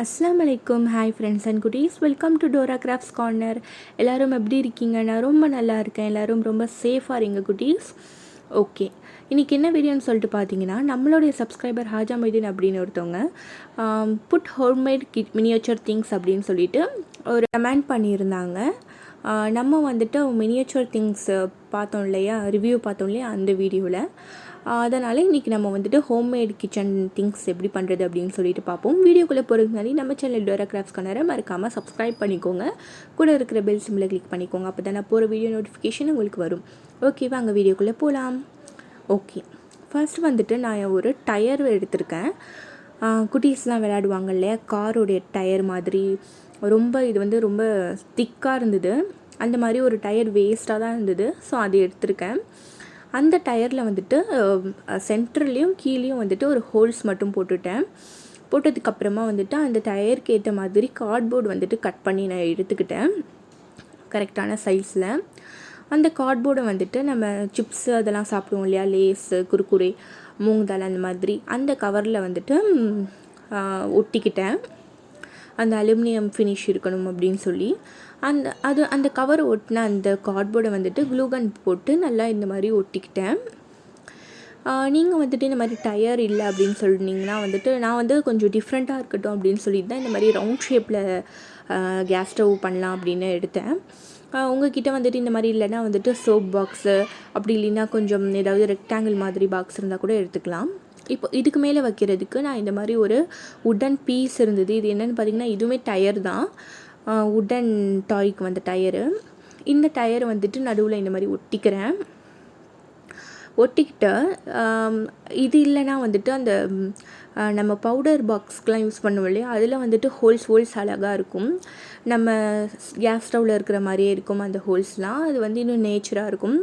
அஸ்ஸலாமு அலைக்கும். Hi friends and குட்டீஸ், welcome to Dora crafts corner. எல்லோரும் எப்படி இருக்கீங்க? நான் ரொம்ப நல்லா இருக்கேன். எல்லோரும் ரொம்ப சேஃபாக இருங்க குட்டீஸ். ஓகே, இன்றைக்கி என்ன வீடியோன்னு சொல்லிட்டு பார்த்தீங்கன்னா, நம்மளுடைய சப்ஸ்கிரைபர் ஹாஜா மொய்தீன் அப்படின்னு ஒருத்தவங்க புட் ஹோம்மேட் மினியேச்சர் திங்ஸ் அப்படின்னு சொல்லிட்டு ஒரு கமெண்ட் பண்ணியிருந்தாங்க. நம்ம வந்துட்டு மினியேச்சர் திங்ஸ் பார்த்தோம் இல்லையா, ரிவ்யூ பார்த்தோம் இல்லையா அந்த வீடியோவில். அதனால் இன்றைக்கி நம்ம வந்துட்டு ஹோம்மேட் கிச்சன் திங்ஸ் எப்படி பண்ணுறது அப்படின்னு சொல்லிட்டு பார்ப்போம். வீடியோக்குள்ளே போகிறதுக்கு முன்னாடி நம்ம சேனல் டோரா கிராஃப்ட்ஸ் கார்னரை மறக்காமல் சப்ஸ்கிரைப் பண்ணிக்கோங்க. கூட இருக்கிற பெல் சிம்பிளை கிளிக் பண்ணிக்கோங்க. அப்போ தான் நான் போகிற வீடியோ நோட்டிஃபிகேஷன் உங்களுக்கு வரும். ஓகேவா, அங்கே வீடியோக்குள்ளே போகலாம். ஓகே, ஃபர்ஸ்ட் வந்துட்டு நான் ஒரு டயர் எடுத்திருக்கேன். குட்டீஸ்லாம் விளையாடுவாங்க இல்லையா, காரோடைய டயர் மாதிரி இது ரொம்ப திக்காக இருந்தது. அந்த மாதிரி ஒரு டயர் வேஸ்ட்டாக தான் இருந்தது. ஸோ அது எடுத்திருக்கேன். அந்த டயரில் வந்துட்டு சென்டர்லேயும் கீழேயும் வந்துட்டு ஒரு ஹோல்ஸ் மட்டும் போட்டதுக்கப்புறமா வந்துட்டு அந்த டயருக்கு ஏற்ற மாதிரி கார்ட்போர்டு வந்துட்டு கட் பண்ணி நான் எடுத்துக்கிட்டேன் கரெக்டான சைஸில். அந்த கார்ட்போர்டை வந்துட்டு நம்ம சிப்ஸு அதெல்லாம் சாப்பிடுவோம் இல்லையா, லேஸு, குர்குரே, மூங் தால் அந்த மாதிரி அந்த கவரில் வந்துட்டு ஒட்டிக்கிட்டேன். அந்த அலுமினியம் ஃபினிஷ் இருக்கணும் அப்படின்னு சொல்லி அந்த கவர் ஒட்டின அந்த கார்ட்போர்டை வந்துட்டு க்ளூகன் போட்டு நல்லா இந்த மாதிரி ஒட்டிக்கிட்டேன். நீங்கள் வந்துட்டு இந்த மாதிரி டயர் இல்லை அப்படின்னு சொன்னீங்கன்னா வந்துட்டு நான் வந்து கொஞ்சம் டிஃப்ரெண்ட்டாக இருக்கட்டும் அப்படின்னு சொல்லிட்டு தான் இந்த மாதிரி ரவுண்ட் ஷேப்பில் கேஸ் ஸ்டவ் பண்ணலாம் அப்படின்னு எடுத்தேன். உங்கள்கிட்ட வந்துட்டு இந்த மாதிரி இல்லைன்னா வந்துட்டு சோப் பாக்ஸு, அப்படி இல்லைன்னா கொஞ்சம் ஏதாவது ரெக்டாங்கிள் மாதிரி பாக்ஸ் இருந்தால் கூட எடுத்துக்கலாம். இப்போ இதுக்கு மேலே வைக்கிறதுக்கு நான் இந்த மாதிரி ஒரு உட்டன் பீஸ் இருந்தது. இது என்னென்னு பார்த்திங்கன்னா, இதுவுமே டயர் தான், உட்டன் டாய்க்கு வந்த டயரு. இந்த டயர் வந்துட்டு நடுவில் இந்த மாதிரி ஒட்டிக்கிட்டு இது இல்லைனா வந்துட்டு அந்த நம்ம பவுடர் பாக்ஸ்க்கெலாம் யூஸ் பண்ணுவோம் இல்லையா, அதில் வந்துட்டு ஹோல்ஸ் அழகாக இருக்கும். நம்ம கேஸ் ஸ்டவ்வில் இருக்கிற மாதிரியே இருக்கும் அந்த ஹோல்ஸ்லாம். அது வந்து இன்னும் நேச்சராக இருக்கும்.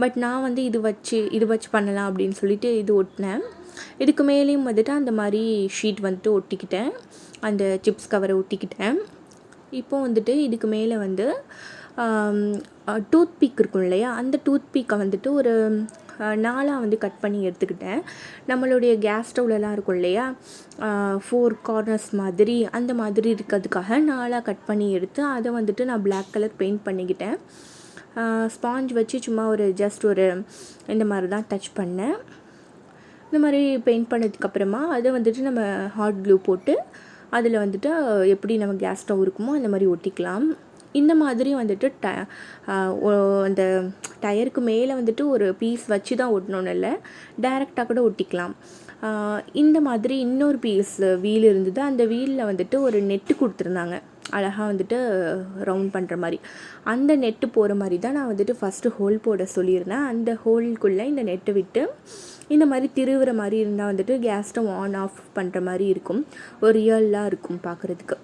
பட் நான் வந்து இது வச்சு பண்ணலாம் அப்படின்னு சொல்லிட்டு இது ஒட்டினேன். இதுக்கு மேலேயும் வந்துட்டு அந்த மாதிரி ஷீட் வந்துட்டு ஒட்டிக்கிட்டேன், அந்த சிப்ஸ் கவரை ஒட்டிக்கிட்டேன். இப்போ வந்துட்டு இதுக்கு மேலே வந்து டூத் பீக் இருக்கும் இல்லையா, அந்த டூத் பீக்கை வந்துட்டு ஒரு 4 வந்து கட் பண்ணி எடுத்துக்கிட்டேன். நம்மளுடைய கேஸ் ஸ்டவ்லலாம் இருக்கும் இல்லையா, 4 கார்னர்ஸ் மாதிரி, அந்த மாதிரி இருக்கிறதுக்காக 4 கட் பண்ணி எடுத்து அதை வந்துட்டு நான் பிளாக் கலர் பெயிண்ட் பண்ணிக்கிட்டேன். ஸ்பாஞ்ச் வச்சு சும்மா ஜஸ்ட் இந்த மாதிரி தான் டச் பண்ணேன். இந்த மாதிரி பெயிண்ட் பண்ணதுக்கப்புறமா அதை வந்துட்டு நம்ம ஹாட் க்ளூ போட்டு அதில் வந்துட்டு எப்படி நம்ம கேஸ் ஸ்டவ் இருக்குமோ அந்த மாதிரி ஒட்டிக்கலாம். இந்த மாதிரி வந்துட்டு அந்த டயருக்கு மேலே வந்துட்டு ஒரு பீஸ் வச்சு தான் ஒட்டணும்னு இல்லை, டைரெக்டாக கூட ஒட்டிக்கலாம். இந்த மாதிரி இன்னொரு பீஸ் வீல் இருந்தது. அந்த வீலில் வந்துட்டு ஒரு நெட்டு கொடுத்துருந்தாங்க, அழகாக வந்துட்டு ரவுண்ட் பண்ணுற மாதிரி. அந்த நெட்டு போகிற மாதிரி தான் நான் வந்துட்டு ஃபஸ்ட்டு ஹோல் போட சொல்லியிருந்தேன். அந்த ஹோல்குள்ளே இந்த நெட்டை விட்டு இந்த மாதிரி திருவுற மாதிரி இருந்தால் வந்துட்டு கேஸ் ஸ்டவ் ஆன் ஆஃப் பண்ணுற மாதிரி இருக்கும், ஒரு ரியலாக இருக்கும் பார்க்குறதுக்கு.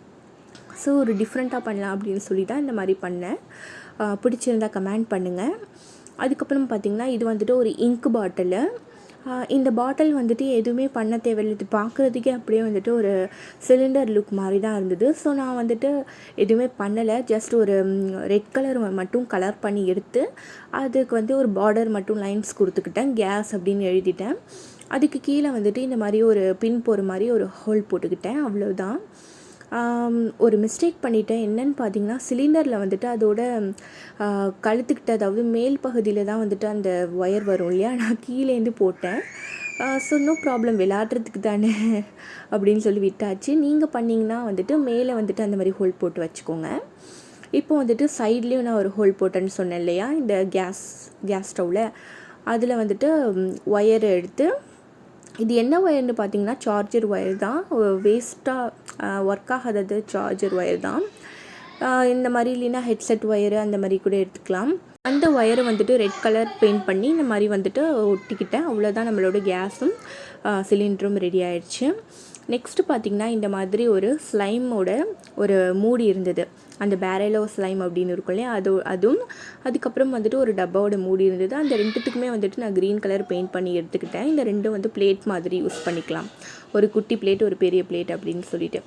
ஸோ ஒரு டிஃப்ரெண்ட்டாக பண்ணலாம் அப்படின்னு சொல்லி தான் இந்த மாதிரி பண்ணேன். பிடிச்சிருந்தால் கமெண்ட் பண்ணுங்கள். அதுக்கப்புறம் பார்த்திங்கன்னா, இது வந்துட்டு ஒரு இங்க் பாட்டிலு. இந்த பாட்டில் வந்துட்டு எதுவுமே பண்ண தேவையில்லை, இது பார்க்குறதுக்கே அப்படியே வந்துட்டு ஒரு சிலிண்டர் லுக் மாதிரி தான் இருந்தது. ஸோ நான் வந்துட்டு எதுவுமே பண்ணலை, ஜஸ்ட் ஒரு ரெட் கலர் மட்டும் கலர் பண்ணி எடுத்து அதுக்கு வந்து ஒரு பார்டர் மட்டும் லைன்ஸ் கொடுத்துக்கிட்டேன், கேஸ் அப்படின்னு எழுதிட்டேன். அதுக்கு கீழே வந்துட்டு இந்த மாதிரி ஒரு பின் போகிற மாதிரி ஒரு ஹோல் போட்டுக்கிட்டேன், அவ்வளோதான். ஒரு மிஸ்டேக் பண்ணிட்டேன். என்னென்னு பார்த்தீங்கன்னா, சிலிண்டரில் வந்துட்டு அதோட கழுத்துக்கிட்ட, அதாவது மேல் பகுதியில் தான் வந்துட்டு அந்த ஒயர் வரும் இல்லையா, நான் கீழேருந்து போட்டேன். ஸோ நோ ப்ராப்ளம், விளையாடுறதுக்கு தானே அப்படின்னு சொல்லி விட்டாச்சு. நீங்கள் பண்ணிங்கன்னா வந்துட்டு மேலே வந்துட்டு அந்த மாதிரி ஹோல் போட்டு வச்சுக்கோங்க. இப்போ வந்துட்டு சைட்லேயும் நான் ஒரு ஹோல் போட்டேன்னு சொன்னேன் இல்லையா, இந்த கேஸ் ஸ்டவ்வில், அதில் வந்துட்டு ஒயர் எடுத்து, இது என்ன ஒயர்னு பார்த்தீங்கன்னா சார்ஜர் ஒயர் தான், வேஸ்ட்டாக ஒர்க் ஆகாதது சார்ஜர் ஒயர் தான். இந்த மாதிரி இல்லைன்னா ஹெட்செட் ஒயரு அந்த மாதிரி கூட எடுத்துக்கலாம். அந்த ஒயரை வந்துட்டு ரெட் கலர் பெயிண்ட் பண்ணி இந்த மாதிரி வந்துட்டு ஒட்டிக்கிட்டேன். அவ்வளோதான், நம்மளோட கேஸும் சிலிண்டரும் ரெடி ஆயிடுச்சு. நெக்ஸ்ட்டு பார்த்திங்கன்னா, இந்த மாதிரி ஒரு ஸ்லைமோட ஒரு மூடி இருந்தது, அந்த பேரலோ ஸ்லைம் அப்படின்னு இருக்கும் இல்லையா, அதுவும் அதுக்கப்புறம் வந்துட்டு ஒரு டப்பாவோட மூடி இருந்தது. அந்த ரெண்டுத்துக்குமே வந்துட்டு நான் க்ரீன் கலர் பெயிண்ட் பண்ணி எடுத்துக்கிட்டேன். இந்த ரெண்டும் வந்து பிளேட் மாதிரி யூஸ் பண்ணிக்கலாம், ஒரு குட்டி பிளேட், ஒரு பெரிய பிளேட் அப்படின்னு சொல்லிட்டு.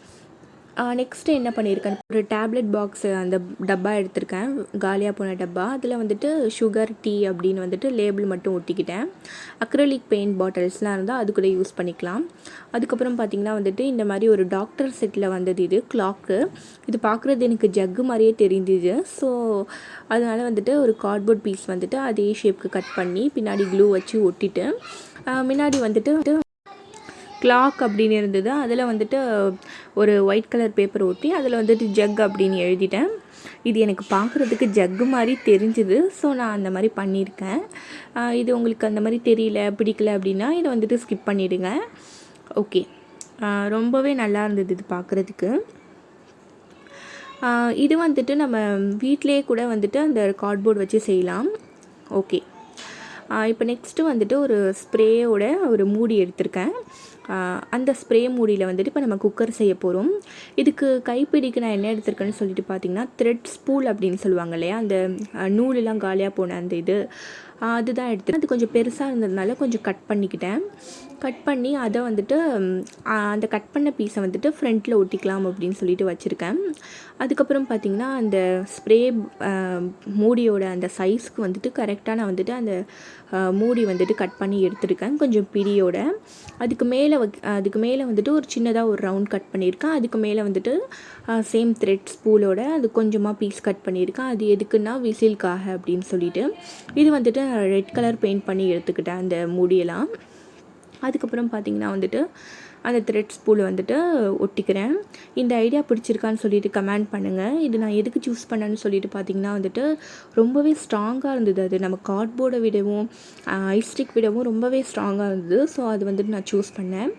நெக்ஸ்ட்டு என்ன பண்ணியிருக்கேன், ஒரு டேப்லெட் பாக்ஸு அந்த டப்பா எடுத்திருக்கேன், காலியாக போன டப்பா. அதில் வந்துட்டு சுகர் டீ அப்படின்னு வந்துட்டு லேபிள் மட்டும் ஒட்டிக்கிட்டேன். அக்ரலிக் பெயிண்ட் பாட்டில்ஸ்லாம் இருந்தால் அது கூட யூஸ் பண்ணிக்கலாம். அதுக்கப்புறம் பார்த்திங்கன்னா வந்துட்டு இந்த மாதிரி ஒரு டாக்டர் செட்டில் வந்தது இது கிளாக்கு. இது பார்க்குறது எனக்கு ஜக்கு மாதிரியே தெரிஞ்சுது. ஸோ அதனால் வந்துட்டு ஒரு கார்ட்போர்ட் பீஸ் வந்துட்டு அதே ஷேப்புக்கு கட் பண்ணி பின்னாடி க்ளூ வச்சு ஒட்டிட்டு முன்னாடி வந்துட்டு கிளாக் அப்படின்னு இருந்தது. அதில் வந்துட்டு ஒரு ஒயிட் கலர் பேப்பர் ஒட்டி அதில் வந்துட்டு ஜக் அப்படின்னு எழுதிட்டேன். இது எனக்கு பார்க்குறதுக்கு ஜக்கு மாதிரி தெரிஞ்சுது. ஸோ நான் அந்த மாதிரி பண்ணியிருக்கேன். இது உங்களுக்கு அந்த மாதிரி தெரியல, பிடிக்கல அப்படின்னா இதை வந்துட்டு ஸ்கிப் பண்ணிவிடுங்க. ஓகே, ரொம்பவே நல்லா இருந்தது இது பார்க்குறதுக்கு. இது வந்துட்டு நம்ம வீட்டிலே கூட வந்துட்டு அந்த கார்ட்போர்ட் வச்சு செய்யலாம். ஓகே, இப்போ நெக்ஸ்ட்டு வந்துட்டு ஒரு ஸ்ப்ரேயோட ஒரு மூடி எடுத்திருக்கேன். அந்த ஸ்ப்ரே மூடியில் வந்துட்டு இப்போ நம்ம குக்கர் செய்ய போகிறோம். இதுக்கு கைப்பிடிக்கு நான் என்ன எடுத்திருக்கேன்னு சொல்லிட்டு பார்த்தீங்கன்னா, த்ரெட் ஸ்பூல் அப்படின்னு சொல்லுவாங்க இல்லையா, அந்த நூலெலாம் காலியாக போன அந்த இது, அதுதான் எடுத்துகிட்டு அது கொஞ்சம் பெருசாக இருந்ததுனால கொஞ்சம் கட் பண்ணிக்கிட்டேன். கட் பண்ணி அதை வந்துட்டு அந்த கட் பண்ண பீஸை வந்துட்டு ஃப்ரண்ட்டில் ஒட்டிக்கலாம் அப்படின்னு சொல்லிட்டு வச்சுருக்கேன். அதுக்கப்புறம் பார்த்திங்கன்னா அந்த ஸ்ப்ரே மூடியோட அந்த சைஸ்க்கு வந்துட்டு கரெக்டாக நான் வந்துட்டு அந்த மூடி வந்துட்டு கட் பண்ணி எடுத்துருக்கேன் கொஞ்சம் பிடியோட. அதுக்கு மேலே வந்துட்டு ஒரு சின்னதாக ஒரு ரவுண்ட் கட் பண்ணியிருக்கேன். அதுக்கு மேலே வந்துட்டு சேம் த்ரெட் ஸ்பூலோட அது கொஞ்சமாக பீஸ் கட் பண்ணியிருக்கேன். அது எதுக்குன்னா விசிலுக்காக அப்படின்னு சொல்லிட்டு. இது வந்துட்டு ரெட் கலர் பெயிண்ட் பண்ணி எடுத்துக்கிட்டேன் அந்த மூடியெல்லாம். அதுக்கப்புறம் பார்த்திங்கன்னா வந்துட்டு அந்த த்ரெட் ஸ்பூல் வந்துட்டு ஒட்டிக்கிறேன். இந்த ஐடியா பிடிச்சிருக்கான்னு சொல்லிட்டு கமெண்ட் பண்ணுங்கள். இது நான் எதுக்கு சூஸ் பண்ணேன்னு சொல்லிட்டு பார்த்திங்கன்னா வந்துட்டு ரொம்பவே ஸ்ட்ராங்காக இருந்தது. அது நம்ம கார்ட்போர்டை விடவும் ஐஸ்டிக் விடவும் ரொம்பவே ஸ்ட்ராங்காக இருந்தது. ஸோ அது வந்துட்டு நான் சூஸ் பண்ணேன்.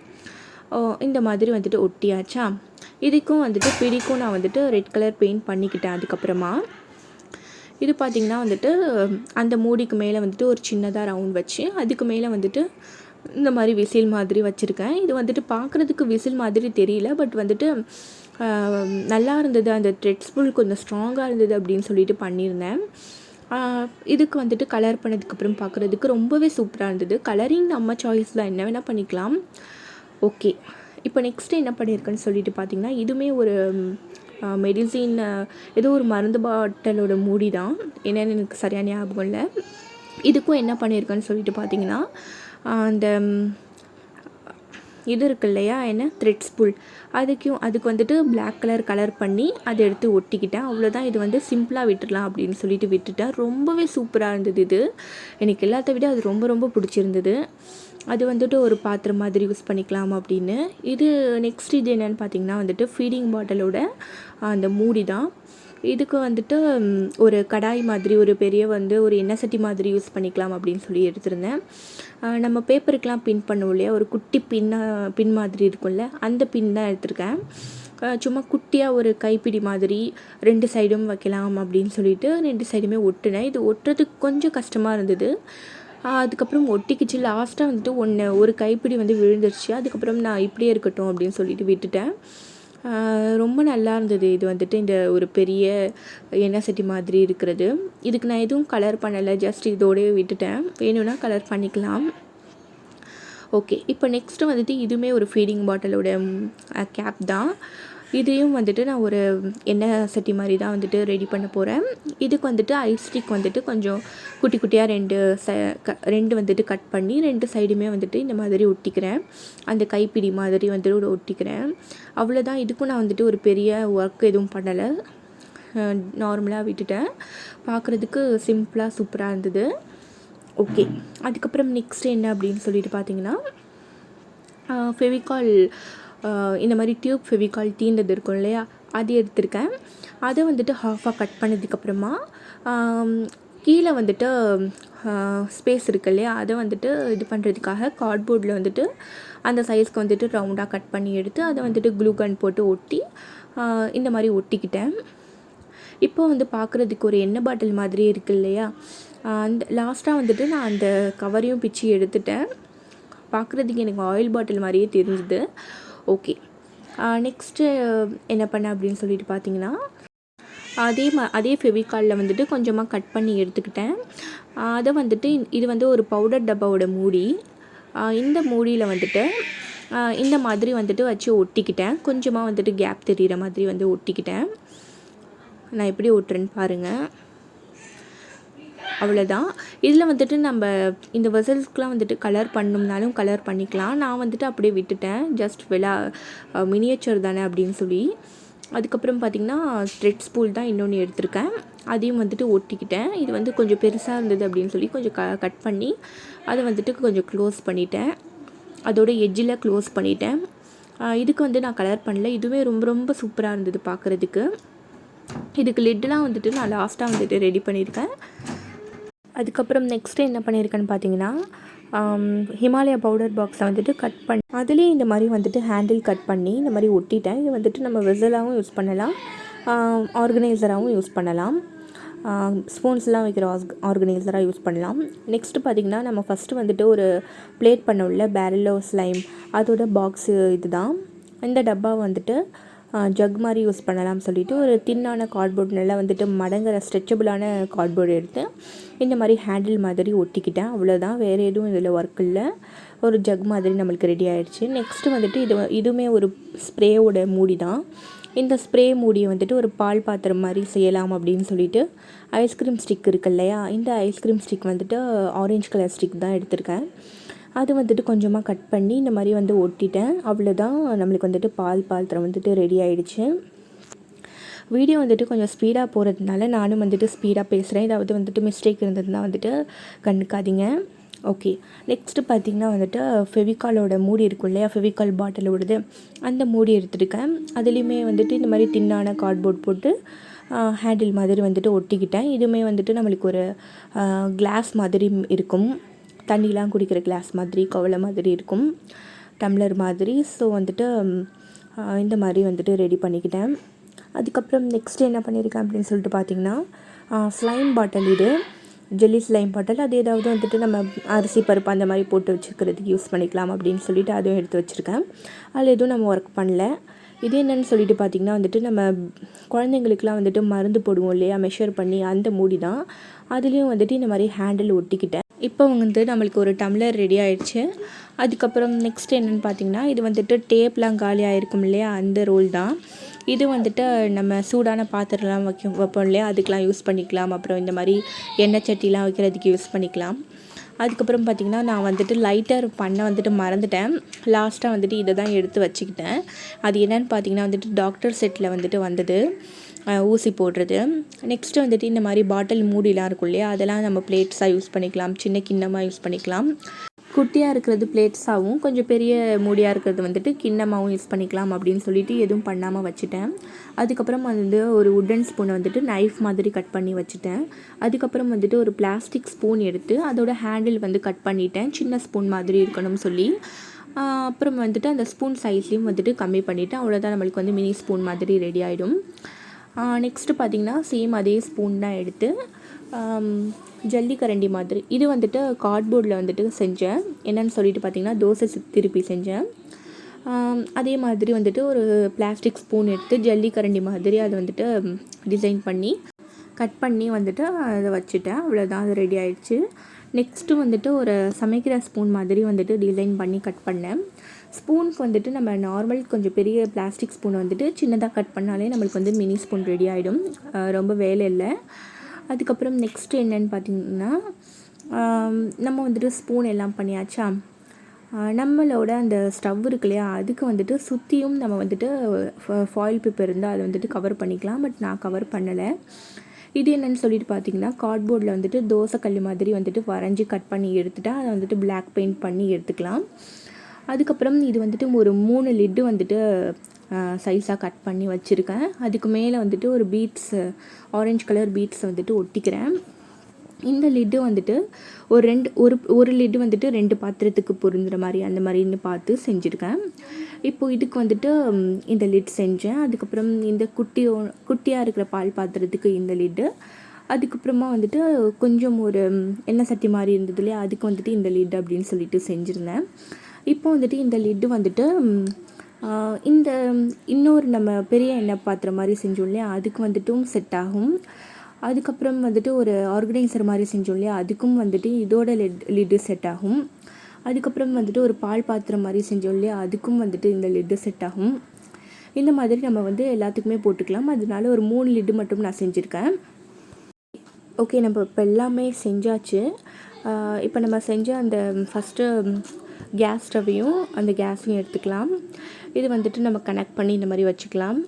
இந்த மாதிரி வந்துட்டு ஒட்டியாச்சா. இதுக்கும் வந்துட்டு பிடிக்கும் நான் வந்துட்டு ரெட் கலர் பெயிண்ட் பண்ணிக்கிட்டேன். அதுக்கப்புறமா இது பார்த்திங்கன்னா வந்துட்டு அந்த மூடிக்கு மேலே வந்துட்டு ஒரு சின்னதாக ரவுண்ட் வச்சு அதுக்கு மேலே வந்துட்டு இந்த மாதிரி விசில் மாதிரி வச்சுருக்கேன். இது வந்துட்டு பார்க்குறதுக்கு விசில் மாதிரி தெரியல, பட் வந்துட்டு நல்லா இருந்தது. அந்த த்ரெட் ஸ்பூல் கொஞ்சம் ஸ்ட்ராங்காக இருந்தது அப்படின்னு சொல்லிட்டு பண்ணியிருந்தேன். இதுக்கு வந்துட்டு கலர் பண்ணதுக்கப்புறம் பார்க்குறதுக்கு ரொம்பவே சூப்பராக இருந்தது. கலரிங் நம்ம சாய்ஸ் தான், என்ன வேணால் பண்ணிக்கலாம். ஓகே, இப்போ நெக்ஸ்ட்டு என்ன பண்ணியிருக்கேன்னு சொல்லிட்டு பார்த்திங்கன்னா, இதுவுமே ஒரு மெடிசின் ஏதோ ஒரு மருந்து பாட்டலோட மூடி தான், என்னென்னு எனக்கு சரியான ஞாபகம் இல்லை. இதுக்கும் என்ன பண்ணியிருக்கேன்னு சொல்லிட்டு பார்த்திங்கன்னா, அந்த இது இருக்கு இல்லையா, என்ன த்ரெட் ஸ்பூல், அதுக்கு வந்துட்டு பிளாக் கலர் பண்ணி அதை எடுத்து ஒட்டிக்கிட்டேன். அவ்வளோதான். இது வந்து சிம்பிளாக விட்டுடலாம் அப்படின்னு சொல்லிட்டு விட்டுட்டேன். ரொம்பவே சூப்பராக இருந்தது. இது எனக்கு எல்லாத்த விட அது ரொம்ப ரொம்ப பிடிச்சிருந்தது. அது வந்துட்டு ஒரு பாத்திரம் மாதிரி யூஸ் பண்ணிக்கலாம் அப்படின்னு. இது நெக்ஸ்ட் இது என்னென்னு பார்த்திங்கன்னா வந்துட்டு ஃபீடிங் பாட்டிலோட அந்த மூடி தான். இதுக்கு வந்துட்டு ஒரு கடாய் மாதிரி ஒரு பெரிய ஒரு எண்ணெய் சட்டி மாதிரி யூஸ் பண்ணிக்கலாம் அப்படின்னு சொல்லி எடுத்திருந்தேன். நம்ம பேப்பருக்கெலாம் பின் பண்ணுவோம் இல்லையா, ஒரு குட்டி பின் மாதிரி இருக்கும்ல, அந்த பின் தான் எடுத்திருக்கேன். சும்மா குட்டியாக ஒரு கைப்பிடி மாதிரி 2 சைடும் வைக்கலாம் அப்படின்னு சொல்லிட்டு 2 சைடுமே ஒட்டினேன். இது ஒட்டுறதுக்கு கொஞ்சம் கஷ்டமாக இருந்தது. அதுக்கப்புறம் ஒட்டிக்கிச்சு. லாஸ்ட்டாக வந்துட்டு ஒரு கைப்பிடி விழுந்துருச்சு. அதுக்கப்புறம் நான் இப்படியே இருக்கட்டும் அப்படின்னு சொல்லிட்டு விட்டுட்டேன். ரொம்ப நல்லா இருந்தது. இது வந்துட்டு இந்த ஒரு பெரிய எண்ணெய் சட்டி மாதிரி இருக்கிறது. இதுக்கு நான் எதுவும் கலர் பண்ணலை, ஜஸ்ட் இதோடய விட்டுட்டேன். வேணும்னா கலர் பண்ணிக்கலாம். ஓகே, இப்போ நெக்ஸ்ட்டு வந்துட்டு இதுவுமே ஒரு ஃபீடிங் பாட்டிலோட கேப் தான். இதையும் வந்துட்டு நான் ஒரு எண்ணெய் சட்டி மாதிரி தான் வந்துட்டு ரெடி பண்ண போகிறேன். இதுக்கு வந்துட்டு ஐஸ்டிக் வந்துட்டு கொஞ்சம் குட்டி குட்டியாக 2 வந்துட்டு கட் பண்ணி 2 சைடுமே வந்துட்டு இந்த மாதிரி ஒட்டிக்கிறேன். அந்த கைப்பிடி மாதிரி வந்துட்டு ஒட்டிக்கிறேன். அவ்வளோதான். இதுக்கும் நான் வந்துட்டு ஒரு பெரிய ஒர்க் எதுவும் பண்ணலை, நார்மலாக விட்டுட்டேன். பார்க்குறதுக்கு சிம்பிளாக சூப்பராக இருந்தது. ஓகே, அதுக்கப்புறம் நெக்ஸ்ட் என்ன அப்படின்னு சொல்லிட்டு பார்த்தீங்கன்னா, ஃபெவிகால் இந்த மாதிரி டியூப் ஃபெவிகால் தீர்ந்தது இருக்கும் இல்லையா, அது எடுத்திருக்கேன். அதை வந்துட்டு ஹாஃபாக கட் பண்ணதுக்கப்புறமா கீழே வந்துட்டு ஸ்பேஸ் இருக்கு இல்லையா, அதை வந்துட்டு இது பண்ணுறதுக்காக கார்ட்போர்டில் வந்துட்டு அந்த சைஸ்க்கு வந்துட்டு ரவுண்டாக கட் பண்ணி எடுத்து அதை வந்துட்டு க்ளூ கன் போட்டு ஒட்டி இந்த மாதிரி ஒட்டிக்கிட்டேன். இப்போ பார்க்குறதுக்கு ஒரு எண்ணெய் பாட்டில் மாதிரி இருக்குது இல்லையா, அந்த லாஸ்ட்டாக வந்துட்டு நான் அந்த கவரையும் பிச்சு எடுத்துட்டேன். பார்க்குறதுக்கு எனக்கு ஆயில் பாட்டில் மாதிரியே தெரிஞ்சுது. ஓகே, நெக்ஸ்ட்டு என்ன பண்ணேன் அப்படின்னு சொல்லிட்டு பார்த்தீங்கன்னா, அதே ஃபெவிகாலில் வந்துட்டு கொஞ்சமாக கட் பண்ணி எடுத்துக்கிட்டேன். அதை வந்துட்டு இது ஒரு பவுடர் டப்பாவோட மூடி. இந்த மூடியில் வந்துட்டு இந்த மாதிரி வந்துட்டு வச்சு ஒட்டிக்கிட்டேன். கொஞ்சமாக வந்துட்டு கேப் தெரிகிற மாதிரி வந்து ஒட்டிக்கிட்டேன். நான் எப்படி ஒட்டுறேன்னு பாருங்கள். அவ்வளோதான். இதில் வந்துட்டு நம்ம இந்த வெசல்ஸ்க்குலாம் வந்துட்டு கலர் பண்ணணும்னாலும் கலர் பண்ணிக்கலாம். நான் வந்துட்டு அப்படியே விட்டுட்டேன். ஜஸ்ட் மினியேச்சர் தானே அப்படின்னு சொல்லி. அதுக்கப்புறம் பார்த்திங்கன்னா த்ரெட் ஸ்பூல் தான் இன்னொன்று எடுத்திருக்கேன். அதையும் வந்துட்டு ஒட்டிக்கிட்டேன். இது வந்து கொஞ்சம் பெருசாக இருந்தது அப்படின்னு சொல்லி கொஞ்சம் கட் பண்ணி அதை வந்துட்டு கொஞ்சம் க்ளோஸ் பண்ணிட்டேன். அதோட எட்ஜில் க்ளோஸ் பண்ணிட்டேன். இதுக்கு வந்து நான் கலர் பண்ணல. இதுவே ரொம்ப ரொம்ப சூப்பராக இருந்தது பார்க்குறதுக்கு. இதுக்கு லிட்டெலாம் வந்துட்டு நான் லாஸ்ட்டாக வந்துட்டு ரெடி பண்ணியிருக்கேன். அதுக்கப்புறம் நெக்ஸ்ட்டு என்ன பண்ணியிருக்கேன்னு பார்த்தீங்கன்னா ஹிமாலயா பவுடர் பாக்ஸை வந்துட்டு கட் பண்ணி அதுலேயே இந்த மாதிரி வந்துட்டு ஹேண்டில் கட் பண்ணி இந்த மாதிரி ஒட்டிட்டேன். இது வந்துட்டு நம்ம வெசலாகவும் யூஸ் பண்ணலாம், ஆர்கனைசராகவும் யூஸ் பண்ணலாம், ஸ்பூன்ஸ்லாம் வைக்கிற ஆர்கனைசராக யூஸ் பண்ணலாம். நெக்ஸ்ட்டு பார்த்திங்கன்னா நம்ம ஃபஸ்ட்டு வந்துட்டு ஒரு பிளேட் பண்ண உள்ள பேரலோ ஸ்லைம் அதோட பாக்ஸு இது தான். இந்த டப்பா வந்துட்டு ஜக் மாதிரி யூஸ் பண்ணலாம்னு சொல்லிவிட்டு ஒரு தின்னான கார்ட்போர்ட் நல்லா வந்துட்டு மடங்கிற ஸ்ட்ரெச்சபிளான கார்ட்போர்டு எடுத்து இந்த மாதிரி ஹேண்டில் மாதிரி ஒட்டிக்கிட்டேன். அவ்வளோதான், வேறு எதுவும் இதில் ஒர்க் இல்லை. ஒரு ஜக் மாதிரி நம்மளுக்கு ரெடி ஆகிடுச்சு. நெக்ஸ்ட்டு வந்துட்டு இதுவுமே ஒரு ஸ்ப்ரேவோட மூடி தான். இந்த ஸ்ப்ரே மூடியை வந்துட்டு ஒரு பால் பாத்திரம் மாதிரி செய்யலாம் அப்படின்னு சொல்லிட்டு ஐஸ்கிரீம் ஸ்டிக் இருக்கு இல்லையா, இந்த ஐஸ்கிரீம் ஸ்டிக் வந்துட்டு ஆரஞ்சு கலர் ஸ்டிக் தான் எடுத்திருக்கேன். அது வந்துட்டு கொஞ்சமாக கட் பண்ணி இந்த மாதிரி வந்து ஒட்டிட்டேன். அவ்வளோதான், நம்மளுக்கு வந்துட்டு பால் பாத்திரம் வந்துட்டு ரெடி ஆகிடுச்சு. வீடியோ வந்துட்டு கொஞ்சம் ஸ்பீடாக போகிறதுனால நானும் வந்துட்டு ஸ்பீடாக பேசுகிறேன். ஏதாவது வந்துட்டு மிஸ்டேக் இருந்ததுன்னா வந்துட்டு கண்டுக்காதீங்க. ஓகே, நெக்ஸ்ட்டு பார்த்திங்கன்னா வந்துட்டு ஃபெவிகாலோட மூடி இருக்கும் இல்லையா, ஃபெவிகால் பாட்டிலோடது, அந்த மூடி எடுத்துருக்கேன். அதுலேயுமே வந்துட்டு இந்த மாதிரி தின்னான கார்ட்போர்ட் போட்டு ஹேண்டில் மாதிரி வந்துட்டு ஒட்டிக்கிட்டேன். இதுவுமே வந்துட்டு நம்மளுக்கு ஒரு கிளாஸ் மாதிரி இருக்கும், தண்ணிலாம் குடிக்கிற கிளாஸ் மாதிரி, கவலை மாதிரி இருக்கும், டம்ளர் மாதிரி. ஸோ வந்துட்டு இந்த மாதிரி வந்துட்டு ரெடி பண்ணிக்கிட்டேன். அதுக்கப்புறம் நெக்ஸ்ட்டு என்ன பண்ணியிருக்கேன் அப்படின்னு சொல்லிட்டு பார்த்திங்கன்னா ஸ்லைம் பாட்டில், இது ஜெல்லி ஸ்லைம் பாட்டில். அது ஏதாவது வந்துட்டு நம்ம அரிசி பருப்பு அந்த மாதிரி போட்டு வச்சுக்கிறதுக்கு யூஸ் பண்ணிக்கலாம் அப்படின்னு சொல்லிட்டு அதுவும் எடுத்து வச்சுருக்கேன். அதில் எதுவும் நம்ம ஒர்க் பண்ணல. இது என்னென்னு சொல்லிட்டு பார்த்திங்கன்னா வந்துட்டு நம்ம குழந்தைங்களுக்குலாம் வந்துட்டு மருந்து போடுவோம் இல்லையா, மெஷர் பண்ணி, அந்த மூடி தான். அதுலேயும் வந்துட்டு இந்த மாதிரி ஹேண்டில் ஒட்டிக்கிட்டேன். இப்போ வந்து நம்மளுக்கு ஒரு டம்ளர் ரெடி ஆகிடுச்சு. அதுக்கப்புறம் நெக்ஸ்ட் என்னென்னு பார்த்திங்கன்னா இது வந்துட்டு டேப்லாம் காலி ஆகிருக்கும் இல்லையா, அந்த ரோல் தான். இது வந்துட்டு நம்ம சூடான பாத்திரம்லாம் வைப்போம் இல்லையா, அதுக்கெலாம் யூஸ் பண்ணிக்கலாம். அப்புறம் இந்த மாதிரி எண்ணெய் சட்டிலாம் வைக்கிறதுக்கு யூஸ் பண்ணிக்கலாம். அதுக்கப்புறம் பார்த்திங்கன்னா நான் வந்துட்டு லைட்டர் பண்ண வந்துட்டு மறந்துட்டேன். லாஸ்ட்டாக வந்துட்டு இதை தான் எடுத்து வச்சுக்கிட்டேன். அது என்னென்னு பார்த்திங்கன்னா வந்துட்டு டாக்டர் செட்டில் வந்துட்டு வந்தது, ஊசி போடுறது. நெக்ஸ்ட்டு வந்துட்டு இந்த மாதிரி பாட்டில் மூடிலாம் இருக்கும் இல்லையா, அதெல்லாம் நம்ம பிளேட்ஸாக யூஸ் பண்ணிக்கலாம், சின்ன கிண்ணமாக யூஸ் பண்ணிக்கலாம். குட்டியாக இருக்கிறது பிளேட்ஸாகவும், கொஞ்சம் பெரிய மூடியாக இருக்கிறது வந்துட்டு கிண்ணமாகவும் யூஸ் பண்ணிக்கலாம் அப்படின்னு சொல்லிட்டு எதுவும் பண்ணாமல் வச்சுட்டேன். அதுக்கப்புறம் வந்து ஒரு உட்டன் ஸ்பூனை வந்துட்டு நைஃப் மாதிரி கட் பண்ணி வச்சுட்டேன். அதுக்கப்புறம் வந்துட்டு ஒரு பிளாஸ்டிக் ஸ்பூன் எடுத்து அதோட ஹேண்டில் வந்து கட் பண்ணிட்டேன், சின்ன ஸ்பூன் மாதிரி இருக்கணும்னு சொல்லி. அப்புறம் வந்துட்டு அந்த ஸ்பூன் சைஸ்லேயும் வந்துட்டு கம்மி பண்ணிவிட்டேன். அவ்வளோதான், நம்மளுக்கு வந்து மினி ஸ்பூன் மாதிரி ரெடி ஆகிடும். நெக்ஸ்ட்டு பார்த்திங்கன்னா சேம் அதே ஸ்பூன் தான் எடுத்து ஜல்லிக்கரண்டி மாதிரி, இது வந்துட்டு கார்ட்போர்டில் வந்துட்டு செஞ்சேன். என்னென்னு சொல்லிட்டு பார்த்திங்கன்னா தோசை திருப்பி செஞ்சேன். அதே மாதிரி வந்துட்டு ஒரு பிளாஸ்டிக் ஸ்பூன் எடுத்து ஜல்லிக்கரண்டி மாதிரி அதை வந்துட்டு டிசைன் பண்ணி கட் பண்ணி வந்துட்டு அதை வச்சுட்டேன். அவ்வளோதான், அது ரெடி ஆகிடுச்சு. நெக்ஸ்ட்டு வந்துட்டு ஒரு சமைக்கிற ஸ்பூன் மாதிரி வந்துட்டு டிசைன் பண்ணி கட் பண்ணேன். ஸ்பூனுக்கு வந்துட்டு நம்ம நார்மல் கொஞ்சம் பெரிய பிளாஸ்டிக் ஸ்பூன் வந்துட்டு சின்னதாக கட் பண்ணாலே நம்மளுக்கு வந்து மினி ஸ்பூன் ரெடி ஆகிடும், ரொம்ப வேலை இல்லை. அதுக்கப்புறம் நெக்ஸ்ட்டு என்னென்னு பார்த்திங்கன்னா நம்ம வந்துட்டு ஸ்பூன் எல்லாம் பண்ணியாச்சா, நம்மளோட அந்த ஸ்டவ் இருக்கு இல்லையா, அதுக்கு வந்துட்டு சுற்றியும் நம்ம வந்துட்டு ஃபாயில் பேப்பர் இருந்தால் அதை வந்துட்டு கவர் பண்ணிக்கலாம். பட் நான் கவர் பண்ணலை. இது என்னென்னு சொல்லிட்டு பார்த்திங்கன்னா கார்ட்போர்டில் வந்துட்டு தோசைக்கல் மாதிரி வந்துட்டு வரைஞ்சி கட் பண்ணி எடுத்துகிட்டா அதை வந்துட்டு பிளாக் பெயிண்ட் பண்ணி எடுத்துக்கலாம். அதுக்கப்புறம் இது வந்துட்டு ஒரு 3 லிட்டு வந்துட்டு சைஸாக கட் பண்ணி வச்சுருக்கேன். அதுக்கு மேலே வந்துட்டு ஒரு பீட்ஸ், ஆரஞ்சு கலர் பீட்ஸ் வந்துட்டு ஒட்டிக்கிறேன். இந்த லிட்டு வந்துட்டு ஒரு லிட்டு வந்துட்டு 2 பாத்திரத்துக்கு பொருந்துகிற மாதிரி அந்த மாதிரின்னு பார்த்து செஞ்சுருக்கேன். இப்போது இதுக்கு வந்துட்டு இந்த லிட் செஞ்சேன். அதுக்கப்புறம் இந்த குட்டியாக இருக்கிற பால் பாத்திரத்துக்கு இந்த லிட்டு, அதுக்கப்புறமா வந்துட்டு கொஞ்சம் ஒரு எண்ணெய் சட்டி மாதிரி இருந்தது இல்லையா, அதுக்கு வந்துட்டு இந்த லிட் அப்படின்னு சொல்லிட்டு செஞ்சுருந்தேன். இப்போ வந்துட்டு இந்த லிட்டு வந்துட்டு இந்த இன்னொரு நம்ம பெரிய எண்ணெய் பாத்திரம் மாதிரி செஞ்சோம் இல்லையா, அதுக்கு வந்துட்டும் செட் ஆகும். அதுக்கப்புறம் வந்துட்டு ஒரு ஆர்கனைசர் மாதிரி செஞ்சோம் இல்லையா, அதுக்கும் வந்துட்டு இதோட லிட்டு செட் ஆகும். அதுக்கப்புறம் வந்துட்டு ஒரு பால் பாத்திரம் மாதிரி செஞ்சோம் இல்லையா, அதுக்கும் வந்துட்டு இந்த லிட்டு செட் ஆகும். இந்த மாதிரி நம்ம வந்து எல்லாத்துக்குமே போட்டுக்கலாம். அதனால ஒரு 3 லிட்டு மட்டும் நான் செஞ்சுருக்கேன். ஓகே, நம்ம இப்போ எல்லாமே செஞ்சாச்சு. இப்போ நம்ம செஞ்ச அந்த ஃபஸ்ட்டு கேஸ் ஸ்டவ்வையும் அந்த கேஸையும் எடுத்துக்கலாம். இது வந்துட்டு நம்ம கனெக்ட் பண்ணி இந்த மாதிரி வச்சுக்கலாம்.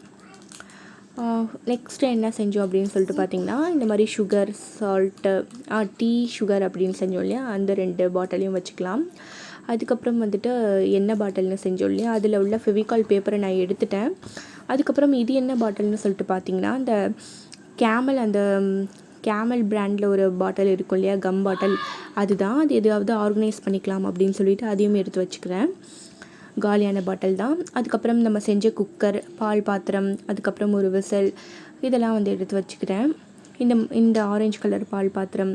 நெக்ஸ்ட்டு என்ன செஞ்சோம் அப்படின்னு சொல்லிட்டு பார்த்திங்கன்னா, இந்த மாதிரி சுகர், சால்ட்டு, டீ சுகர் அப்படின்னு செஞ்சோம் இல்லையா, அந்த 2 பாட்டிலையும் வச்சுக்கலாம். அதுக்கப்புறம் வந்துட்டு எண்ணெய் பாட்டில்னு செஞ்சோம் இல்லையா, அதில் உள்ள ஃபெவிகால் பேப்பரை நான் எடுத்துட்டேன். அதுக்கப்புறம் இது என்ன பாட்டில்னு சொல்லிட்டு பார்த்திங்கன்னா, அந்த கேமல் பிராண்டில் ஒரு பாட்டில் இருக்கும் இல்லையா, கம் பாட்டில், அதுதான். அது எதாவது ஆர்கனைஸ் பண்ணிக்கலாம் அப்படின்னு சொல்லிட்டு அதையும் எடுத்து வச்சுக்கிறேன். காலியான பாட்டில் தான். அதுக்கப்புறம் நம்ம செஞ்ச குக்கர், பால் பாத்திரம், அதுக்கப்புறம் ஒரு விசில், இதெல்லாம் வந்து எடுத்து வச்சுக்கிறேன். இந்த ஆரஞ்சு கலர் பால் பாத்திரம்.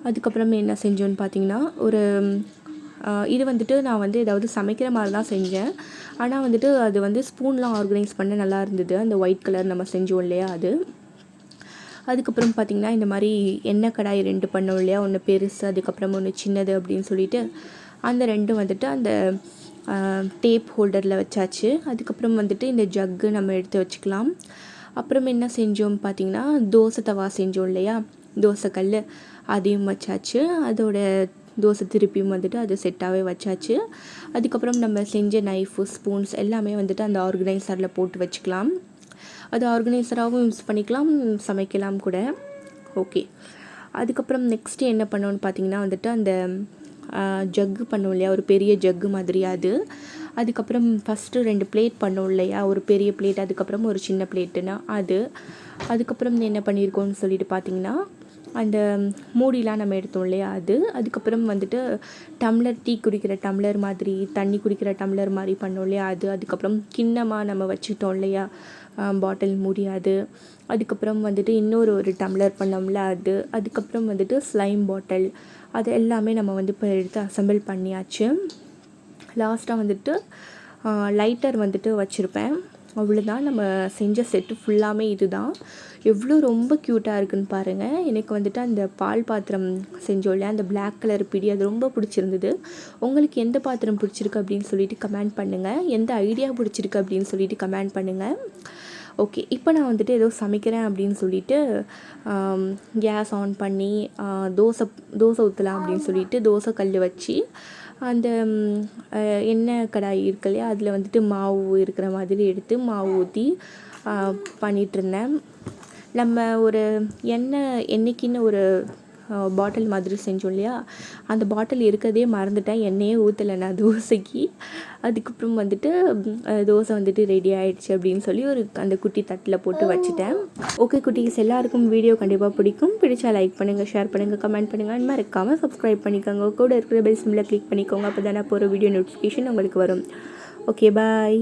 அதுக்கப்புறம் என்ன செஞ்சோன்னு பார்த்திங்கன்னா, இது வந்துட்டு நான் வந்து ஏதாவது சமைக்கிற மாதிரி தான் செஞ்சேன். ஆனால் வந்துட்டு அது வந்து ஸ்பூன்லாம் ஆர்கனைஸ் பண்ண நல்லா இருந்தது. அந்த ஒயிட் கலர் நம்ம செஞ்சோம் இல்லையா அது. அதுக்கப்புறம் பார்த்திங்கன்னா, இந்த மாதிரி எண்ணெய் கடாய் 2 பண்ணோம் இல்லையா, ஒன்று பெருசு, அதுக்கப்புறம் ஒன்று சின்னது அப்படின்னு சொல்லிட்டு அந்த 2 வந்துட்டு அந்த டேப் ஹோல்டரில் வச்சாச்சு. அதுக்கப்புறம் வந்துட்டு இந்த ஜக்கு நம்ம எடுத்து வச்சுக்கலாம். அப்புறம் என்ன செஞ்சோம் பார்த்திங்கன்னா, தோசை தவா செஞ்சோம் இல்லையா, தோசைக்கல், அதையும் வச்சாச்சு. அதோட தோசை திருப்பியும் வந்துட்டு அது செட்டாகவே வச்சாச்சு. அதுக்கப்புறம் நம்ம செஞ்ச நைஃபு, ஸ்பூன்ஸ் எல்லாமே வந்துட்டு அந்த ஆர்கனைசரில் போட்டு வச்சுக்கலாம். அது ஆர்கனைசராகவும் யூஸ் பண்ணிக்கலாம், சமைக்கலாம் கூட. ஓகே, அதுக்கப்புறம் நெக்ஸ்ட்டு என்ன பண்ணோன்னு பார்த்திங்கன்னா வந்துட்டு அந்த ஜக்கு பண்ணோம் இல்லையா, ஒரு பெரிய ஜக்கு மாதிரி அது. அதுக்கப்புறம் ஃபஸ்ட்டு 2 பிளேட் பண்ணோம் இல்லையா, ஒரு பெரிய பிளேட், அதுக்கப்புறம் ஒரு சின்ன பிளேட்டுனா அது. அதுக்கப்புறம் என்ன பண்ணியிருக்கோன்னு சொல்லிட்டு பார்த்திங்கன்னா, அந்த மூடிலாம் நம்ம எடுத்தோம் இல்லையா அது. அதுக்கப்புறம் வந்துட்டு டம்ளர், டீ குடிக்கிற டம்ளர் மாதிரி, தண்ணி குடிக்கிற டம்ளர் மாதிரி பண்ணோம் இல்லையா அது. அதுக்கப்புறம் கிண்ணமாக நம்ம வச்சுட்டோம் இல்லையா, பாட்டில் மூடி அது. அதுக்கப்புறம் வந்துட்டு ஒரு டம்ளர் பண்ணோம்ல அது. அதுக்கப்புறம் வந்துட்டு ஸ்லைம் பாட்டில், அது எல்லாமே நம்ம வந்து இப்போ எடுத்து அசெம்பிள் பண்ணியாச்சு. லாஸ்ட்டாக வந்துட்டு லைட்டர் வந்துட்டு வச்சுருப்பேன். அவ்வளோதான், நம்ம செஞ்ச செட்டு ஃபுல்லாமே இது தான். எவ்வளோ ரொம்ப க்யூட்டாக இருக்குன்னு பாருங்கள். எனக்கு வந்துட்டு அந்த பால் பாத்திரம் செஞ்சோம் இல்லையா, அந்த பிளாக் கலர் பிடி, அது ரொம்ப பிடிச்சிருந்தது. உங்களுக்கு எந்த பாத்திரம் பிடிச்சிருக்கு அப்படின்னு சொல்லிட்டு கமெண்ட் பண்ணுங்கள். எந்த ஐடியா பிடிச்சிருக்கு அப்படின்னு சொல்லிட்டு கமெண்ட் பண்ணுங்கள். ஓகே, இப்போ நான் வந்துட்டு ஏதோ சமைக்கிறேன் அப்படின்னு சொல்லிட்டு கேஸ் ஆன் பண்ணி தோசை ஊற்றலாம் அப்படின்னு சொல்லிட்டு தோசை கல் வச்சு அந்த எண்ணெய் கடாய் இருக்கு இல்லையா, அதில் வந்துட்டு மாவு இருக்கிற மாதிரி எடுத்து மாவு ஊற்றி பண்ணிகிட்ருந்தேன். நம்ம ஒரு எண்ணெய்க்குன்னு ஒரு பாட்டில் மாதிரி செஞ்சோம் இல்லையா, அந்த பாட்டில் இருக்கிறதே மறந்துட்டேன், எண்ணெயே ஊற்றலை நான் தோசைக்கு. அதுக்கப்புறம் வந்துட்டு தோசை வந்துட்டு ரெடி ஆகிடுச்சு அப்படின்னு சொல்லி அந்த குட்டி தட்டில் போட்டு வச்சுட்டேன். ஓகே குட்டீஸ், எல்லாருக்கும் வீடியோ கண்டிப்பாக பிடிக்கும். பிடிச்சா லைக் பண்ணுங்கள், ஷேர் பண்ணுங்கள், கமெண்ட் பண்ணுங்கள். அந்த மாதிரி இருக்காமல் சப்ஸ்கிரைப் பண்ணிக்கோங்க. கூட இருக்கிற பெல் சிம்மில் கிளிக் பண்ணிக்கோங்க. அப்போ தானே போகிற வீடியோ நோட்டிஃபிகேஷன் உங்களுக்கு வரும். ஓகே, பாய்.